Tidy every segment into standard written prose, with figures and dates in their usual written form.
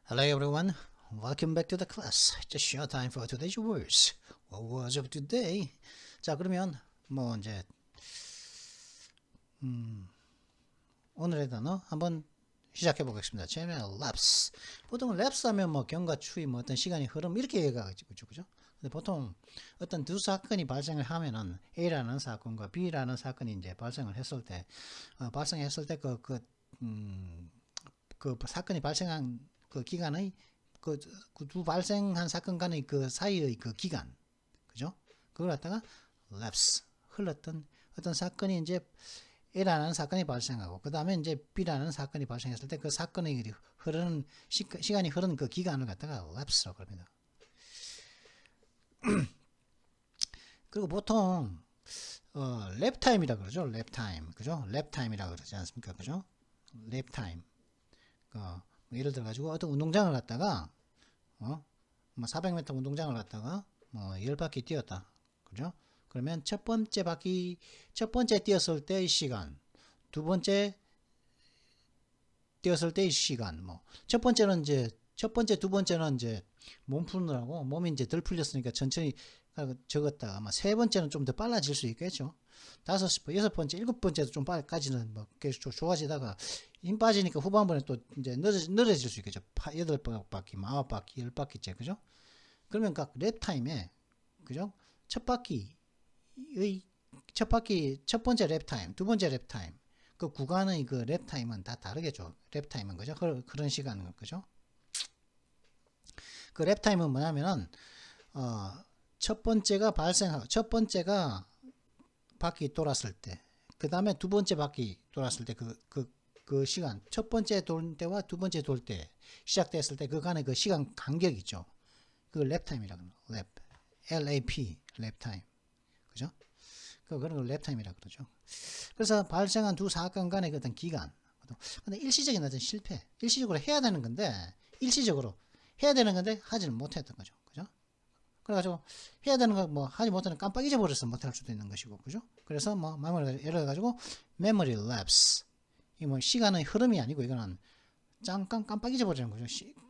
Hello everyone, welcome back to the class. Just short time for today's words. What was of today? 자, 그러면 이제 오늘의 단어 한번 시작해 보겠습니다. 처음에 lapse. 보통 lapse 하면 경과, 추이, 어떤 시간이 흐름 이렇게 얘기하죠, 그죠? 근데 보통 어떤 두 사건이 발생을 하면은 A라는 사건과 B라는 사건이 이제 발생을 했을 때, 그 사건이 발생한 그 기간의 그 두 발생한 사건 간의 그 사이의 그 기간, 그죠? 그걸 갖다가 lapse, 흘렀던 어떤 사건이 이제 A라는 사건이 발생하고 그 다음에 이제 B라는 사건이 발생했을 때 그 사건의 흐르는 시간이 흐르는 그 기간을 갖다가 lapse라고 합니다. 그리고 보통 랩 타임이라 그러죠. 랩 타임, 그죠? 랩 타임이라 그러지 않습니까, 그죠? 랩 타임. 예를 들어 가지고 어떤 운동장을 갔다가 400m 운동장을 갔다가 10바퀴 뛰었다. 그죠? 그러면 첫 번째 뛰었을 때의 시간, 두 번째 뛰었을 때의 시간, 첫 번째, 두 번째는 이제 몸 푸느라고 몸이 이제 덜 풀렸으니까 천천히 적었다가 아마 세 번째는 좀 더 빨라질 수 있겠죠. 여섯 번째, 일곱 번째도 좀 빨리까지는 계속 좋아지다가 힘 빠지니까 후반부에 또 이제 늘어질 수 있겠죠. 8바퀴, 9바퀴, 10바퀴째, 그죠? 그러면 각 랩 타임에, 그죠? 첫 번째 랩 타임, 두 번째 랩 타임, 그 구간의 그 랩 타임은 다 다르겠죠. 랩 타임은, 그죠? 그런 시간은, 그죠? 그 랩 타임은 뭐냐면은, 첫 번째가 바퀴 돌았을 때, 그 다음에 두 번째 바퀴 돌았을 때, 그 시간, 첫 번째 돌 때와 두 번째 돌 때, 시작됐을 때, 그간의 그 시간 간격 있죠. 그 랩타임이라고 합니다. 랩. LAP, 랩타임. 그죠? 그런 걸 랩타임이라고 그러죠. 그래서 발생한 두 사건 간의 어떤 기간. 근데 일시적인 어떤 실패. 일시적으로 해야 되는 건데, 하지는 못했던 거죠. 그죠? 그래가지고 해야 되는 거 하지 못하는 깜빡 잊어버려서 못할 수도 있는 것이고, 그죠? 그래서 예를 들어가지고 memory lapse, 이 시간의 흐름이 아니고 이거는 잠깐 깜빡 잊어버리는 거죠.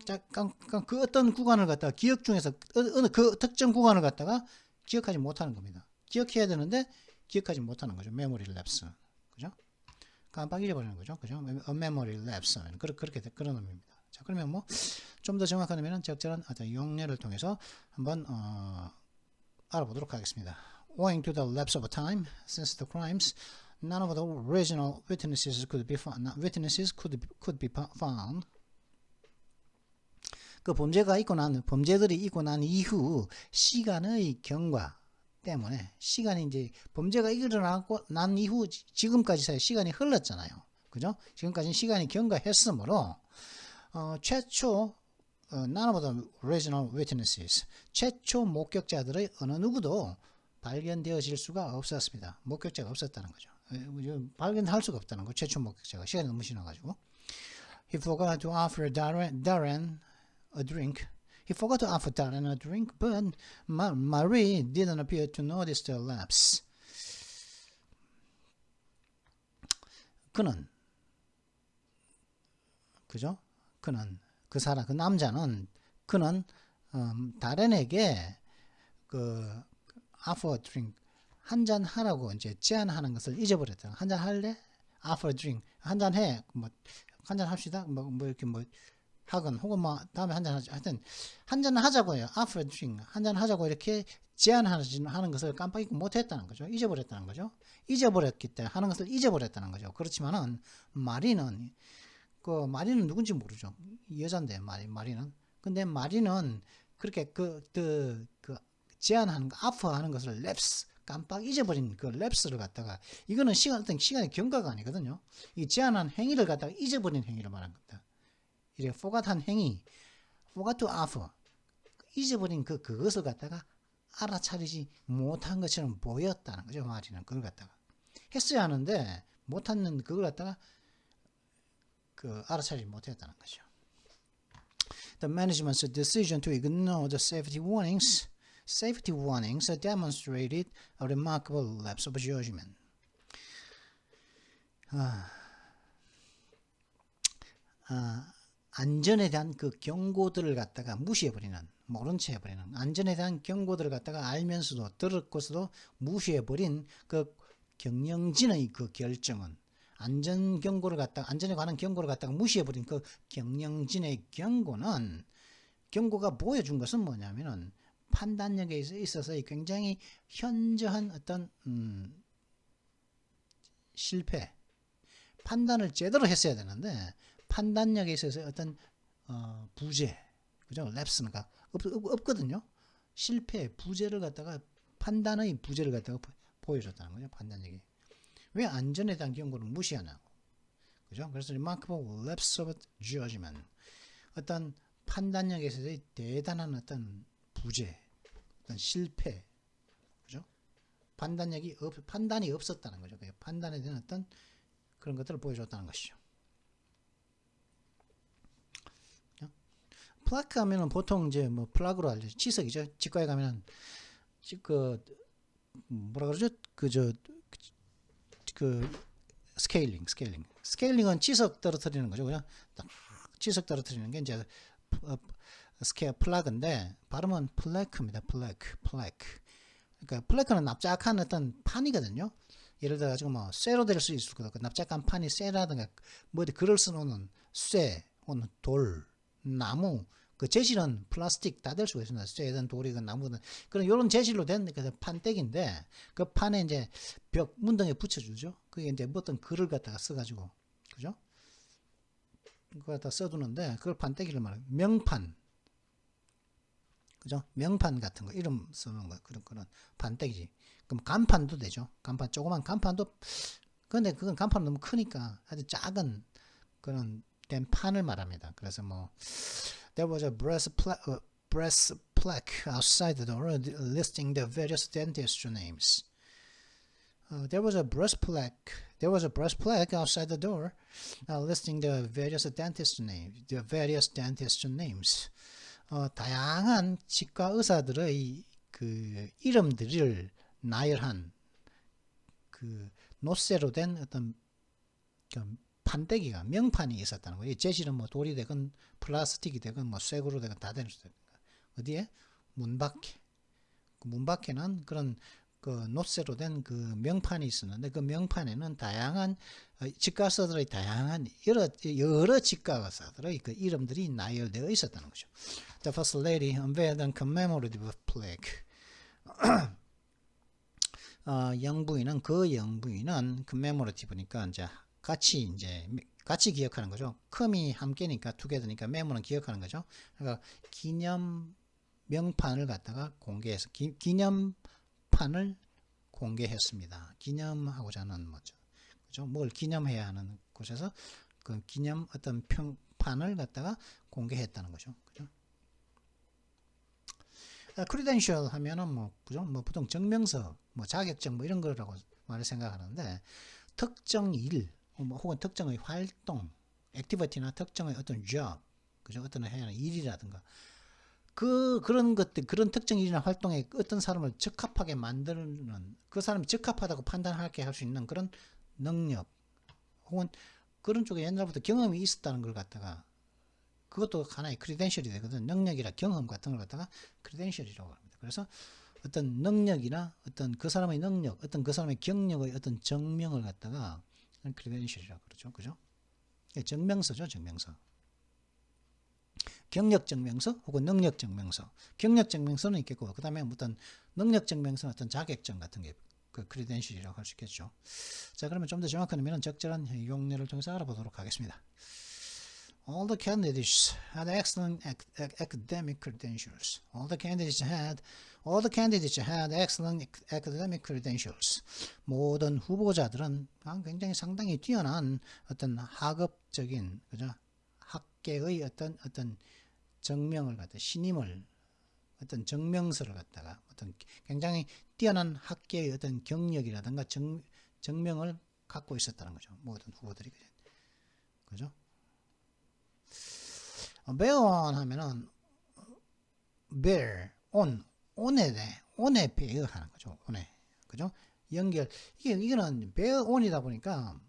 잠깐 그 어떤 구간을 갖다가 기억 중에서 어느 그 특정 구간을 갖다가 기억하지 못하는 겁니다. 기억해야 되는데 기억하지 못하는 거죠. memory lapse, 그죠? 깜빡 잊어버리는 거죠, 그죠? memory lapse 그렇게 그런 의미입니다. 자, 그러면 좀 더 정확한 의미는 적절한 어떤 용례를 통해서 한번 알아보도록 하겠습니다. Owing to the lapse of time since the crimes, none of the original witnesses could be found. 그 범죄들이 있고 난 이후 시간의 경과 때문에 시간이 이제 범죄가 일어나고 난 이후 지금까지 사이 시간이 흘렀잖아요. 그죠? 지금까지는 시간이 경과했으므로 최초 none of the original witnesses, 최초 목격자들의 어느 누구도 발견되어질 수가 없었습니다. 목격자가 없었다는 거죠. 발견할 수가 없다는 거. 최초 목격자가 시간이 너무 지나가지고. He forgot to offer Darren a drink. He forgot to offer Darren a drink, but Marie didn't appear to notice the lapse. 그 남자는 다른에게 offer drink, 한잔 하라고 이제 제안하는 것을 잊어버렸다. 한잔 할래? offer drink, 한잔 해. 한잔 합시다. 이렇게 하건 혹은 다음에 한잔 하자. 하여튼 한잔 하자고요. offer drink, 한잔 하자고 이렇게 제안하는 것을 깜빡 못했다는 거죠. 잊어버렸다는 거죠. 잊어버렸기 때문에 하는 것을 잊어버렸다는 거죠. 그렇지만은 마리는 누군지 모르죠. 여잔데 마리는. 근데 마리는 그렇게 제안하는 거, 아프하는 것을 랩스, 깜빡 잊어버린 그 랩스를 갖다가 이거는 어떤 시간의 경과가 아니거든요. 이 제안한 행위를 갖다가 잊어버린 행위를 말한 겁니다. 이렇게 forgot한 행위, forgot to offer, 잊어버린 그것을 갖다가 알아차리지 못한 것처럼 보였다는 거죠. 마리는 그걸 갖다가 했어야 하는데 못하는 그걸 갖다가 알아차리지 못했다는 거죠. The management's decision to ignore the safety warnings demonstrated a remarkable lapse of judgment. 안전에 대한 그 경고들을 갖다가 무시해버리는, 모른 채 해버리는, 안전에 대한 경고들을 갖다가 알면서도 들었고서도 무시해버린 그 경영진의 그 결정은, 안전 경고를 갖다가, 안전에 관한 경고를 갖다가 무시해버린 그 경영진의 경고가 보여준 것은 뭐냐면은 판단력에 있어서 굉장히 현저한 어떤 실패, 판단을 제대로 했어야 되는데 판단력에 있어서 어떤 부재, 그죠? 랩스가 없거든요. 실패, 부재를 갖다가, 판단의 부재를 갖다가 보여줬다는 거죠. 판단력이. 왜 안전에 대한 경고를 무시하냐고, 그죠? 그래서 remarkable lapse of judgment, 어떤 판단력에 있어서의 대단한 어떤 부재, 어떤 실패, 그죠? 판단이 없었다는 거죠. 판단에 대한 어떤 그런 것들을 보여줬다는 것이죠. 플라크 하면은 보통 이제 뭐 플라그로 알려져, 치석이죠. 치과에 가면은 그 뭐라 그러죠? 스케일링은 치석 떨어뜨리는 거죠. 그냥 딱 치석 떨어뜨리는 게 이제 플라그인데 발음은 플래크입니다. 플래크. 그러니까 플래크는 납작한 어떤 판이거든요. 예를 들어 가지고 뭐 쇠로 될 수 있을 거다. 그 납작한 판이 쇠라든가 뭐 어디 글을 써놓는 쇠, 혹은 돌, 나무, 그 재질은 플라스틱 다 될 수가 있습니다. 쇠든 돌이든 나무든 그런 요런 재질로 된 그 판때기인데 그 판에 이제 벽 문등에 붙여주죠. 그게 이제 어떤 글을 갖다가 써가지고, 그죠? 그걸 갖다 써두는데 그걸 판때기를 말해요. 명판, 그죠? 명판 같은 거 이름 써놓은 거 그런 판때기지. 그럼 간판도 되죠. 간판, 조그만 간판도. 근데 그건 간판 너무 크니까 아주 작은 그런 된 판을 말합니다. 그래서 뭐 there was a brass plaque outside the door listing the various dentist names. There was a brass plaque outside the door listing the various dentist names. 다양한 치과 의사들의 그 이름들을 나열한 그 노쇠로 된 어떤 판때기가, 명판이 있었다는 거예요. 재질은 뭐 돌이 되건 플라스틱이 되건 뭐 쇠구로 되건 다 될 수 있습니다. 어디에? 문밖에. 그 문밖에는 그런 그 노쇠로 된 그 명판이 있었는데 그 명판에는 다양한 치과 의사들의 다양한 여러 치과 의사들의 그 이름들이 나열되어 있었다는 거죠. The first lady unveiled a commemorative plaque. 영부인은 commemorate니까 이제 같이 기억하는 거죠. 컴이 함께니까 together니까 memo는 기억하는 거죠. 그러니까 기념 명판을 갖다가 공개해서 기념판을 공개했습니다. 기념하고자 하는 뭐죠, 그죠? 뭘 기념해야 하는 곳에서 그 기념 어떤 평판을 갖다가 공개했다는 거죠. 그죠? 크리덴셜 하면은 뭐, 그죠? 뭐 보통 증명서, 뭐 자격증 뭐 이런 거라고 말을 생각하는데 특정 일, 뭐 혹은 특정의 활동, 액티비티나 특정의 어떤 job, 그죠? 어떤 해야 하는 일이라든가 그런 것들, 그런 특정 일이나 활동에 어떤 사람을 적합하게 만드는, 그 사람이 적합하다고 판단하게 할 수 있는 그런 능력, 혹은 그런 쪽에 옛날부터 경험이 있었다는 걸 갖다가, 그것도 하나의 크리덴셜이 되거든. 능력이나 경험 같은 걸 갖다가 크리덴셜이라고 합니다. 그래서 어떤 능력이나 어떤 그 사람의 능력, 어떤 그 사람의 경력의 어떤 증명을 갖다가 크리덴셜이라고 그러죠. 그죠? 증명서죠, 증명서. 경력 증명서 혹은 능력 증명서. 경력 증명서는 있겠고, 그 다음에 어떤 능력 증명서는 어떤 자격증 같은 게 그 크리덴셜이라고 할 수 있겠죠. 자, 그러면 좀 더 정확한 의미는 적절한 용례를 통해서 알아보도록 하겠습니다. All the candidates had excellent academic credentials. All the candidates had excellent academic credentials. 모든 후보자들은 굉장히 상당히 뛰어난 어떤 학업적인, 그죠? 학계의 어떤 증명을 갖다, 신임을, 어떤 증명서를 갖다가 어떤 굉장히 뛰어난 학계의 어떤 경력이라든가 증명을 갖고 있었다는 거죠. 모든 후보들이. 그죠? bear 하면은 bear, on에 bear하는 거죠. on에. 그죠? 연결. 이거는 bear on이다 보니까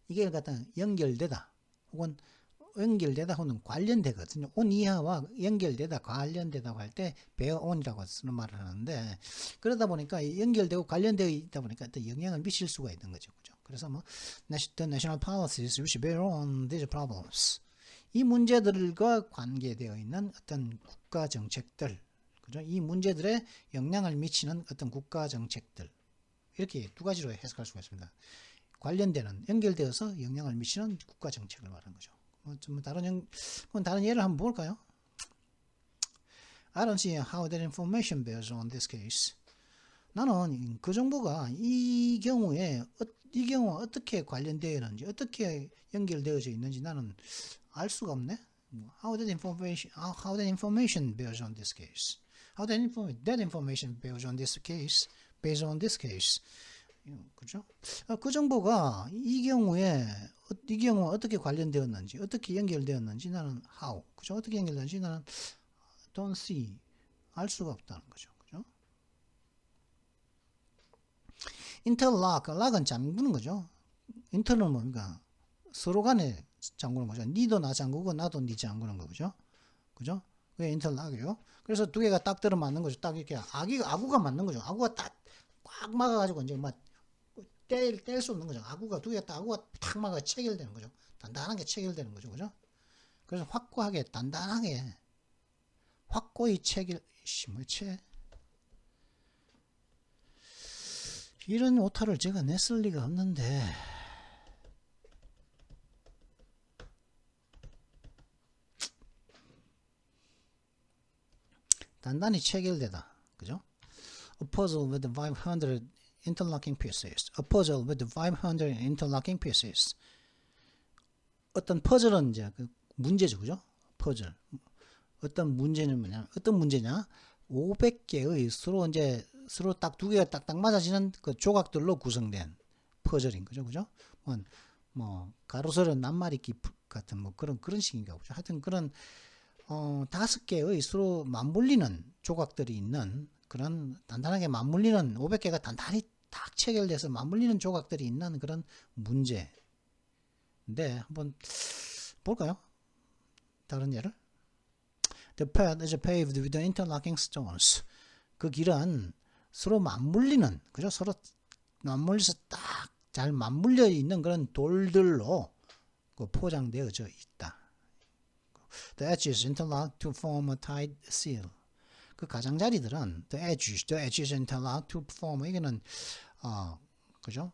이게 갖다 연결되다. 혹은 연결되다 혹은 관련되거든요. on 이하와 연결되다 관련되다고 할 때 bear on이라고 쓰는 말을 하는데, 그러다 보니까 연결되고 관련되어 있다 보니까 또 영향을 미칠 수가 있는 거죠. 그죠? 그래서 뭐 the national policies which bear on these problems, 이 문제들과 관계되어 있는 어떤 국가 정책들, 그죠? 이 문제들에 영향을 미치는 어떤 국가 정책들, 이렇게 두 가지로 해석할 수가 있습니다. 관련되는, 연결되어서 영향을 미치는 국가 정책을 말하는 거죠. 좀 다른 예를 한번 볼까요? I don't see how that information bears on this case. 나는 그 정보가 이 경우와 어떻게 관련되어 있는지, 어떻게 연결되어져 있는지 나는 알 수가 없네. How that information bears on this case. How that information bears on this case. Based on this case. 그죠? 그 정보가 이 경우에 어떻게 관련되었는지, 어떻게 연결되었는지 나는 how, 그죠? 어떻게 연결되는지 나는 don't see, 알 수가 없다는 거죠. 그죠? interlock, lock은 잠그는 거죠. inter는 뭡니까? 서로 간에 잠그는 거죠. 니도 나 잠그고 나도 니 잠그는 거죠. 그죠? 그게 interlock이죠. 그래서 두 개가 딱 들어맞는 거죠. 딱 이렇게 아구가 맞는 거죠. 아구가 딱 꽉 막아가지고 이제 막 뗄 수 없는 거죠. 아구가 두 개가 딱 아구가 탁 막아 체결되는 거죠. 단단하게 체결되는 거죠. 그죠? 그래서 확고하게 단단하게 확고히 체결, 뭐체 이런 오타를 제가 냈을 리가 없는데, 단단히 체결되다. 그죠? A puzzle with 500 interlocking pieces. A puzzle with 500 interlocking pieces. 어떤 퍼즐은 이제 그 문제죠. 그죠? 퍼즐. 어떤 문제는 뭐냐? 어떤 문제냐? 500개의 서로 딱 두 개가 딱딱 맞아지는 그 조각들로 구성된 퍼즐인 거죠. 그죠? 뭐 가로세로 낱말잇기 같은 뭐 그런 식인가 보죠. 하여튼 그런 5개의 서로 맞물리는 조각들이 있는, 그런 단단하게 맞물리는 500개가 단단히 딱 체결돼서 맞물리는 조각들이 있는 그런 문제인데, 한번 볼까요? 다른 예를. The path is paved with interlocking stones. 그 길은 서로 맞물리는, 그죠? 서로 맞물려서 딱 잘 맞물려 있는 그런 돌들로 포장되어져 있다. The edges interlock to form a tight seal. 그 가장자리들은 the edges interlock to form, 이거는 그죠?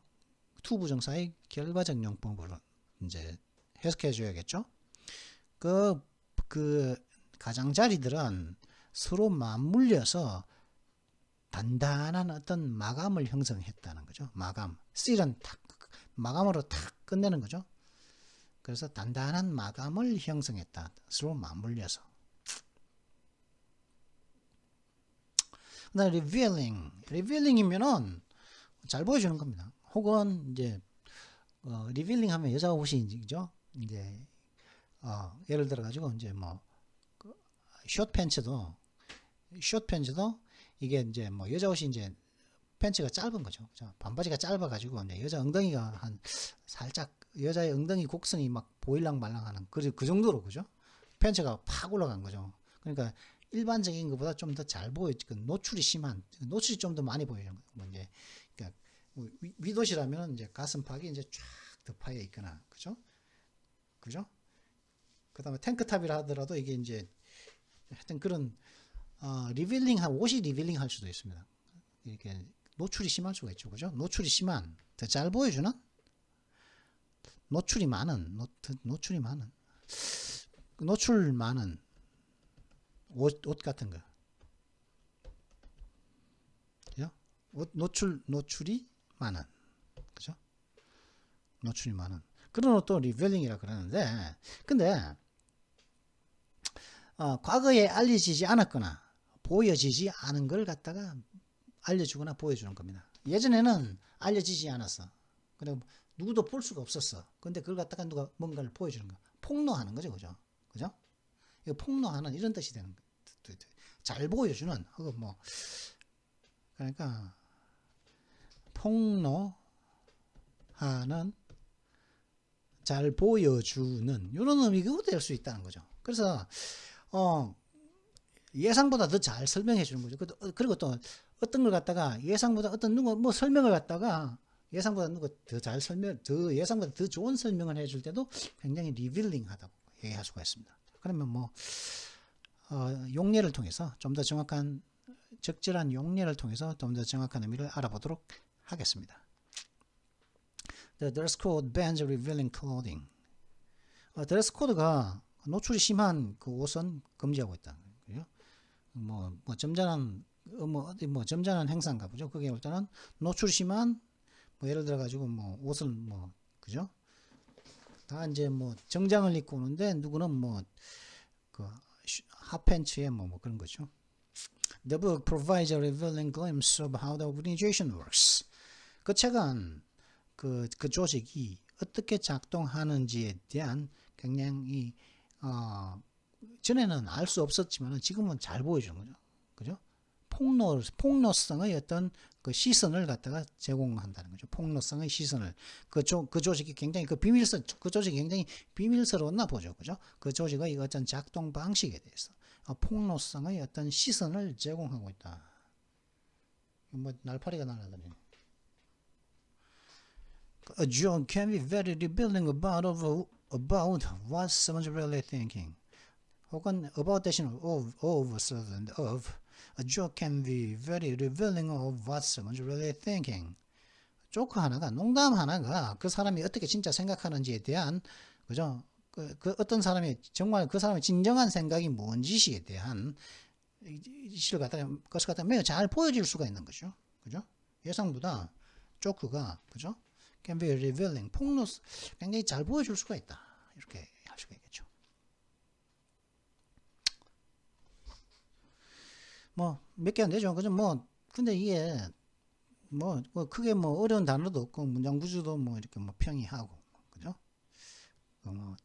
투부정사의 결과적 용법으로 이제 해석해 줘야겠죠? 그 가장자리들은 서로 맞물려서 단단한 어떤 마감을 형성했다는 거죠. 마감. seal은 탁 마감으로 탁 끝내는 거죠. 그래서 단단한 마감을 형성했다. 서로 맞물려서. 그다음에 revealing이면은 잘 보여주는 겁니다. 혹은 이제 revealing 하면 여자 옷이죠. 이제 예를 들어 가지고 이제 뭐 숏팬츠도 이게 이제 뭐 여자 옷이 이제 팬츠가 짧은 거죠. 그죠? 반바지가 짧아 가지고 이제 여자 엉덩이가 한 살짝, 여자의 엉덩이 곡선이 막 보일랑 말랑하는 그 정도로, 그죠? 팬츠가 팍 올라간 거죠. 그러니까 일반적인 것보다 좀 더 잘 보이지. 노출이 좀 더 많이 보이는 거예요. 뭐 이제 그러니까 위도시라면 이제 가슴팍이 이제 쫙 더 파여 있거나, 그죠? 그다음에 탱크탑이라 하더라도 이게 이제 하여튼 그런 옷이 리빌링 할 수도 있습니다. 이렇게 노출이 심할 수가 있죠. 그죠? 노출이 심한, 더 잘 보여주는, 노출 많은 옷 같은 거. 그죠? 노출이 많은. 그죠? 노출이 많은. 그런 옷도 리빌링이라 그러는데, 근데, 과거에 알려지지 않았거나, 보여지지 않은 걸 갖다가 알려주거나 보여주는 겁니다. 예전에는 알려지지 않았어. 그래, 누구도 볼 수가 없었어. 근데 그걸 갖다가 누가 뭔가를 보여주는 거. 폭로하는 거죠. 그죠? 그죠? 이거 폭로하는 이런 뜻이 되는 거예요. 잘 보여주는, 혹은 뭐, 그러니까, 폭로하는 잘 보여주는 이런 의미가 될 수 있다는 거죠. 그래서 예상보다 더 잘 설명해 주는 거죠. 그리고 또 어떤 걸 갖다가 예상보다 어떤 누구 뭐 설명을 갖다가 예상보다 누구 더 잘 설명, 더 예상보다 더 좋은 설명을 해줄 때도 굉장히 리빌링하다고 얘기할 수가 있습니다. 그러면 뭐 용례를 통해서 좀 더 정확한 적절한 용례를 통해서 좀 더 정확한 의미를 알아보도록 하겠습니다. The dress code bans revealing clothing. 드레스 코드가 노출이 심한 그 옷은 금지하고 있다. 그죠? 뭐 점잖은 점잖은 행사인가 보죠. 그게 일단은 노출이 심한 뭐 예를 들어 가지고 뭐 옷을 뭐 그죠? 다 이제 뭐 정장을 입고 오는데 누구는 뭐 그 핫팬츠에 뭐 그런 거죠. The book provides a revealing glimpse of how the organization works. 그 책은 그 조직이 어떻게 작동하는지에 대한 굉장히 전에는 알 수 없었지만 지금은 잘 보여주는 거죠. 그죠? 폭로성의 어떤 그 시선을 갖다가 제공한다는 거죠. 폭로성의 시선을 그 조직이 굉장히 그 조직이 굉장히 비밀스러웠나 보죠. 그죠? 그 조직의 어떤 작동 방식에 대해서 폭로성의 어떤 시선을 제공하고 있다. 뭐 날파리가 날아다니네. A joke can be very revealing about what someone's really thinking. 혹은 about 대신 of a joke can be very revealing of what someone's really thinking. 조크 하나가 농담 하나가 그 사람이 어떻게 진짜 생각하는지에 대한 그죠? 그 어떤 사람이 정말 그 사람의 진정한 생각이 뭔지에 대한 것을 갖다 매우 잘 보여줄 수가 있는 거죠. 그죠? 예상보다 조크가 그죠? can be revealing 폭로 굉장히 잘 보여줄 수가 있다. 이렇게 할 수가 있겠죠. 뭐 몇 개 안 되죠. 그죠? 뭐 근데 이게 뭐 크게 뭐 어려운 단어도 없고 문장 구조도 뭐 이렇게 뭐 평이하고 그죠? 뭐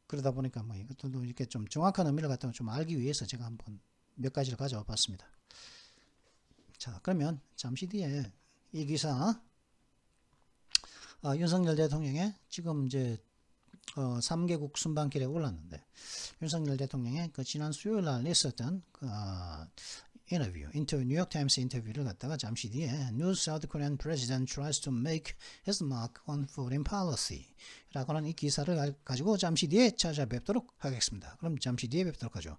그러다 보니까 뭐 이것들도 이렇게 좀 정확한 의미를 갖다 좀 알기 위해서 제가 한번 몇 가지를 가져와 봤습니다. 자, 그러면 잠시 뒤에 이 기사 윤석열 대통령의 지금 이제 3개국 순방길에 올랐는데 윤석열 대통령의 그 지난 수요일 날 있었던 그 뉴욕타임스 인터뷰를 갖다가 잠시 뒤에 New South Korean President tries to make his mark on foreign policy 라고 하는 이 기사를 가지고 잠시 뒤에 찾아뵙도록 하겠습니다. 그럼 잠시 뒤에 뵙도록 하죠.